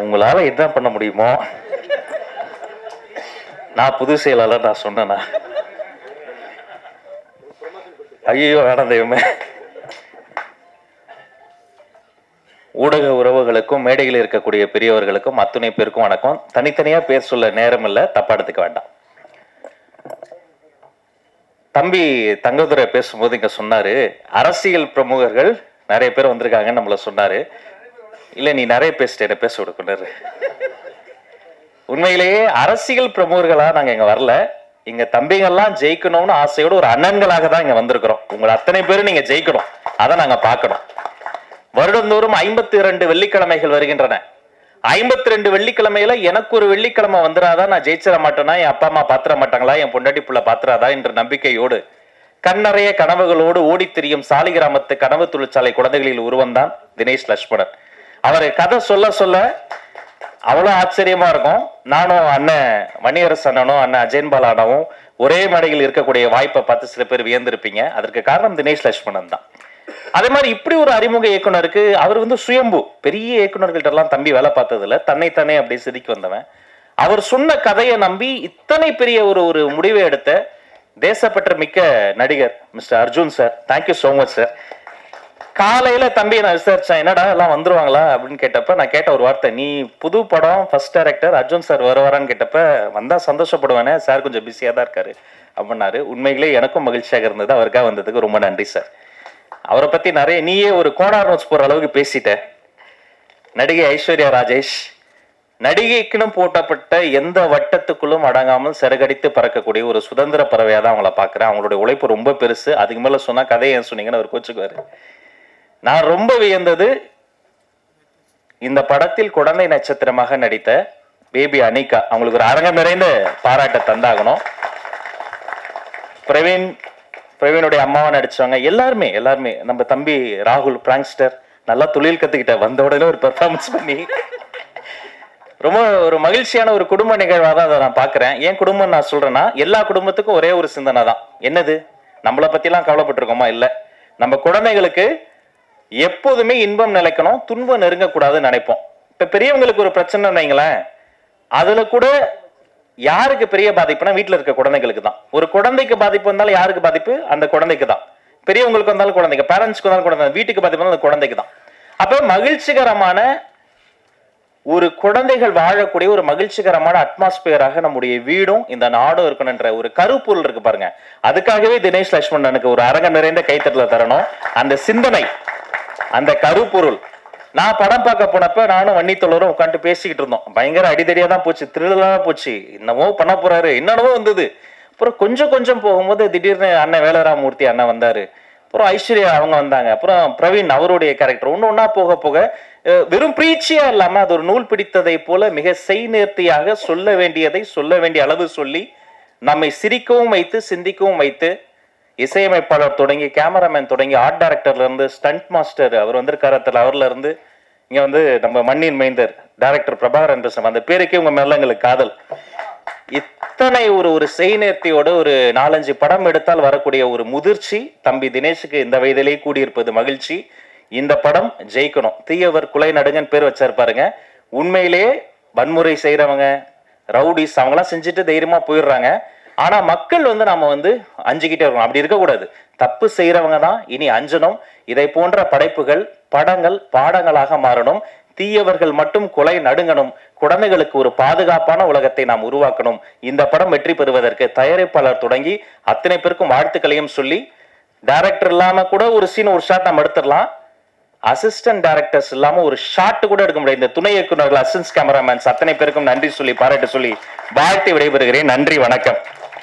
உங்களால என்ன பண்ண முடியுமோ. நான் புது செயலாளர் நான் சொன்னேன்னா ஐயோ வேணாம் தெய்வமே. ஊடக உறவுகளுக்கும் மேடையில் இருக்கக்கூடிய பெரியவர்களுக்கும் அத்துணை பேருக்கும் வணக்கம். தனித்தனியா பேர் சொல்ல நேரம் இல்லை, தப்பா எடுத்துக்க வேண்டாம். தம்பி தங்கதுரை பேசும்போது இங்க சொன்னாரு, அரசியல் பிரமுகர்கள் நிறைய பேர் வந்திருக்காங்கன்னு நம்மள சொன்னாரு. இல்ல நீ நிறைய பேசிட்ட, பேச விடுக்குறாரு. உண்மையிலேயே அரசியல் பிரமுகர்களா நாங்க இங்க வரல. இங்க தம்பிகள்லாம் ஜெயிக்கணும்னு ஆசையோடு ஒரு அண்ணன்களாக தான் இங்க வந்திருக்கிறோம். உங்களை அத்தனை பேரும் நீங்க ஜெயிக்கணும், அதை நாங்க பார்க்கணும். வருடந்தோறும் 52 வெள்ளிக்கிழமைகள் வருகின்றன. 52 வெள்ளிக்கிழமையில எனக்கு ஒரு வெள்ளிக்கிழமை வந்துடாதான் நான் ஜெயிச்சிட மாட்டேன்னா, என் அப்பா அம்மா பாத்திர மாட்டாங்களா, என் பொண்டாட்டி புள்ள பாத்திராதா என்ற நம்பிக்கையோடு கண்ணறைய கனவுகளோடு ஓடி திரியும் சாலிகிராமத்து கனவு தொழிற்சாலை குழந்தைகளில் உருவந்தான் தினேஷ் லட்சுமணன். அவர் கதை சொல்ல சொல்ல அவ்வளவு ஆச்சரியமா இருக்கும். நானும் அண்ணன் மணியரசு அண்ணனும் அண்ணன் அஜயன் பாலானவும் ஒரே மேடையில் இருக்கக்கூடிய வாய்ப்பை பார்த்து சில பேர் வியந்திருப்பீங்க. அதற்கு காரணம் தினேஷ் லட்சுமணன் தான். அதே மாதிரி இப்படி ஒரு அறிமுக இயக்குனருக்கு அவர் சுயம்பு, பெரிய இயக்குனர்கள்ட்ட எல்லாம் தம்பி வேலை பார்த்ததுல தன்னைத்தானே அப்படி செதுக்கி வந்தவன். அவர் சொன்ன கதையை நம்பி இத்தனை பெரிய ஒரு முடிவை எடுத்த தேசப்பற்ற மிக்க நடிகர் mister Arjun sir. Thank you so much sir. காலையில தம்பி நான் விசாரிச்சேன், என்னடா எல்லாம் வந்துருவாங்களா அப்படின்னு கேட்டப்ப நான் கேட்ட ஒரு வார்த்தை, நீ புது படம் ஃபர்ஸ்ட் டைரக்டர் அர்ஜுன் சார் வருவாரான்னு கேட்டப்ப வந்தா சந்தோஷப்படுவானே சார், கொஞ்சம் பிஸியா தான் இருக்காரு அப்படின்னாரு. உண்மையிலே எனக்கும் மகிழ்ச்சியாக இருந்தது. அவருக்காக வந்ததுக்கு ரொம்ப நன்றி சார். அவரை பத்தி நிறைய நீயே ஒரு கோனார் நோட்ஸ் போற அளவுக்கு பேசிட்ட. நடிகை ஐஸ்வர்யா ராஜேஷ் நடிகைக்குன்னு போட்டப்பட்ட எந்த வட்டத்துக்குள்ளும் அடங்காமல் சிறகடித்து பறக்கக்கூடிய ஒரு சுதந்திர பறவையா தான் அவங்கள பாக்குறேன். அவங்களுடைய உழைப்பு ரொம்ப பெருசு. அதுக்கு மேல சொன்னா கதையை ஏன் சொன்னீங்கன்னு அவர் கோச்சுக்குவாரு. நான் ரொம்ப வியந்தது, இந்த படத்தில் குழந்தை நட்சத்திரமாக நடித்த பேபி அனிகா. அவங்களுக்கு ஒரு அரங்கம் நிறைந்த பாராட்ட தந்தாகணும். பிரவீனுடைய அம்மாவை நடிச்சவங்க எல்லாருமே நம்ம தம்பி ராகுல் பிராங்ஸ்டர் நல்லா தொழில் கத்துக்கிட்ட, வந்த உடனே ஒரு பெர்ஃபார்மன்ஸ் பண்ணி ரொம்ப ஒரு மகிழ்ச்சியான ஒரு குடும்ப நிகழ்வாக தான் அதை நான் பாக்குறேன். ஏன் குடும்பம் நான் சொல்றேன்னா, எல்லா குடும்பத்துக்கும் ஒரே ஒரு சிந்தனை தான். என்னது, நம்மளை பத்தி எல்லாம் கவலைப்பட்டிருக்கோமா? இல்ல, நம்ம குழந்தைகளுக்கு எப்போதுமே இன்பம் நிலைக்கணும், துன்பம் நெருங்கக்கூடாதுன்னு நினைப்போம். இப்ப பெரியவங்களுக்கு ஒரு பிரச்சனை வைங்களேன், அதுல கூட யாருக்கு பெரிய பாதிப்புனா வீட்டுல இருக்க குழந்தைகளுக்கு தான். ஒரு குழந்தைக்கு பாதிப்பு வந்தாலும் யாருக்கு பாதிப்பு? அந்த குழந்தைக்கு தான். பெரியவங்களுக்கு வந்தாலும் குழந்தைக்கு, பேரண்ட்ஸ்க்கு வந்தாலும் குழந்தை, வீட்டுக்கு பாதிப்பு வந்தாலும் அந்த குழந்தைக்கு தான். அப்ப மகிழ்ச்சிகரமான ஒரு குழந்தைகள் வாழக்கூடிய ஒரு மகிழ்ச்சிகரமான அட்மாஸ்பியராக நம்முடைய வீடும் இந்த நாடும் இருக்கணும்ன்ற ஒரு கருப்பொருள் இருக்கு பாருங்க. அதுக்காகவே தினேஷ் லட்சுமணனுக்கு ஒரு அரங்கம் நிறைந்த கைத்தட்டல தரணும். அந்த சிந்தனை, அந்த கருப்பொருள். நான் படம் பார்க்க போனப்ப நானும் வன்னித்தோழரும் உட்காந்து பேசிக்கிட்டு இருந்தோம். பயங்கர அடிதடியா தான் போச்சு, திருடலா போச்சு, என்னமோ பண்ண போறாரு, என்னென்னவோ வந்தது. அப்புறம் கொஞ்சம் போகும்போது திடீர்னு அண்ணன் வேலராமூர்த்தி அண்ணன் வந்தாரு. அப்புறம் ஐஸ்வர்யா அவங்க வந்தாங்க. அப்புறம் பிரவீன் அவருடைய கேரக்டர் ஒன்னா போக வெறும் பிரீச்சியா இல்லாம அது ஒரு நூல் பிடித்ததை போல மிக செய்நேர்த்தியாக சொல்ல வேண்டியதை சொல்ல வேண்டிய அளவு சொல்லி நம்மை சிரிக்கவும் வைத்து சிந்திக்கவும் வைத்து, இசையமைப்பாளர் தொடங்கி கேமராமேன் தொடங்கி ஆர்ட் டைரக்டர்ல இருந்து ஸ்டண்ட் மாஸ்டர் அவர் வந்திருக்காரத்துல, அவர்ல இருந்து இங்க நம்ம மண்ணின் மைந்தர் டைரக்டர் பிரபாகரன் பேசுறோம். அந்த பேருக்கே உங்க மேல எங்களுக்கு காதல். இத்தனை ஒரு செய்நேர்த்தியோட ஒரு 4-5 படம் எடுத்தால் வரக்கூடிய ஒரு முதிர்ச்சி தம்பி தினேஷுக்கு இந்த வயதிலேயே கூடியிருப்பது மகிழ்ச்சி. இந்த படம் ஜெயிக்கணும். தீயவர் குலை நடுங்கன்னு பேர் வச்சிருப்பாருங்க. உண்மையிலேயே வன்முறை செய்யறவங்க, ரவுடிஸ் அவங்களாம் செஞ்சுட்டு தைரியமா போயிடுறாங்க. ஆனா மக்கள் நாம அஞ்சுக்கிட்டே இருக்கணும். அப்படி இருக்கக்கூடாது. தப்பு செய்யறவங்க தான் இனி அஞ்சணும். இதை போன்ற படைப்புகள், படங்கள் பாடங்களாக மாறணும். தீயவர்கள் மட்டும் கொலை நடுங்கணும். குழந்தைகளுக்கு ஒரு பாதுகாப்பான உலகத்தை நாம் உருவாக்கணும். இந்த படம் வெற்றி பெறுவதற்கு தயாரிப்பாளர் தொடங்கி அத்தனை பேருக்கும் வாழ்த்துக்களையும் சொல்லி, டைரக்டர் இல்லாம கூட ஒரு சீன் ஒரு ஷாட் நம்ம எடுத்துடலாம். அசிஸ்டன்ட் டைரக்டர்ஸ் இல்லாம ஒரு ஷாட் கூட எடுக்க முடியாது. இந்த துணை இயக்குநர்கள், அசிஸ்டன்ட் கேமராமேன்ஸ் அத்தனை பேருக்கும் நன்றி சொல்லி பாராட்டு சொல்லி வாழ்த்து விடைபெறுகிறேன். நன்றி, வணக்கம்.